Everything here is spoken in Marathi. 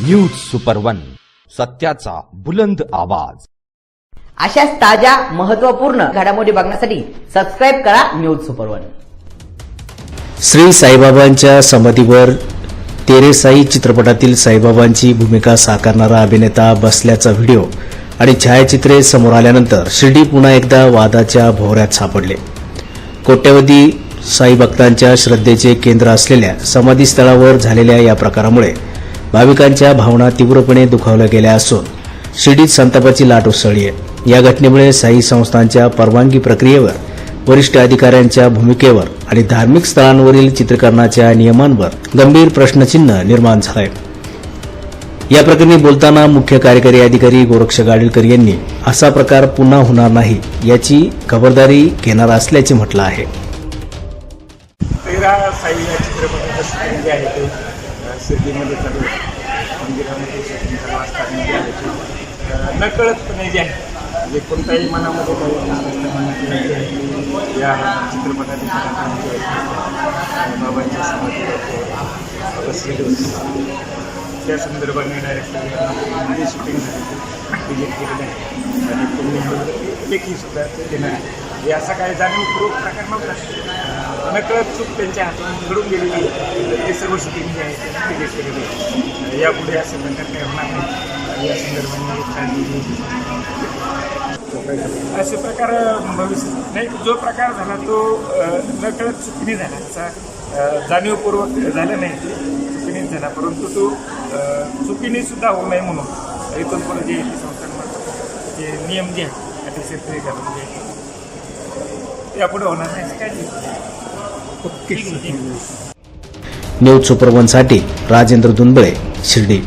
न्यूज सुपर वन, सत्याचा बुलंद आवाज। अशाच ताज्या महत्त्वपूर्ण घडामोडी बघण्यासाठी सबस्क्राइब करा न्यूज सुपर वन। श्री साईबाबांच्या समाधीवर तेरे साई चित्रपटातील साईबाबांची भूमिका साकारणारा अभिनेता बसल्याचा व्हिडिओ आणि छायाचित्रे समोर आल्यानंतर शिर्डी पुन्हा एकदा वादाच्या भोवऱ्यात सापडले। कोट्यवधी साई भक्तांच्या श्रद्धेचे केंद्र असलेल्या समाधीस्थळावर झालेल्या या प्रकारामुळे भाविकांच्या भावना तीव्रपणे दुखावल्या गेल्या असून शिर्डीत संतापाची लाट उसळली आहे। या घटनेमुळे साई संस्थांच्या परवानगी प्रक्रियेवर, वरिष्ठ अधिकाऱ्यांच्या भूमिकेवर आणि धार्मिक स्थळांवरील चित्रीकरणाच्या नियमांवर गंभीर प्रश्नचिन्ह निर्माण झालंय। या प्रकरणी बोलताना मुख्य कार्यकारी अधिकारी गोरक्ष गाडीलकर यांनी असा प्रकार पुन्हा होणार नाही याची खबरदारी घेणार असल्याचे म्हटलं आहे। तेरा साई या चित्रपटाचं शूटिंग जे आहे ते शिर्डीमध्ये चालू आहे। मंदिरामध्ये शूटिंग चालू असताना जे आहे ते नकळतपणे जे आहे म्हणजे कोणत्याही मनामध्ये काही या चित्रपटातील बाबांच्या समाधीवर बसलेले त्या संदर्भाने डायरेक्टर शूटिंग विजिट केलेलं आहे आणि त्यांनी लेखीसुद्धा ते देणार आहे। हे असा काही जाणीवपूर्वक प्रकार नव्हता, नकळत चूक त्यांच्या हातून घडून गेलेली ते सर्व शूटिंग जे आहे ते डिलीट केलेली आहे। यापुढे असं प्रकार काही होणार नाही या संदर्भाने असे प्रकार भविष्य नाही। जो प्रकार झाला तो नकळत चुकीने झाला, असा जाणीवपूर्वक झाला नाही, चुकीनेच झाला, परंतु तो चुकीने सुद्धा होऊ नये म्हणून इथून पुढे जे संस्थांमध्ये जे नियम जे आहेत अतिशय घालून जे यापुढे होणार नाही असं काय। न्यूज सुपर वन साठी राजेंद्र दुंबळे, शिर्डी।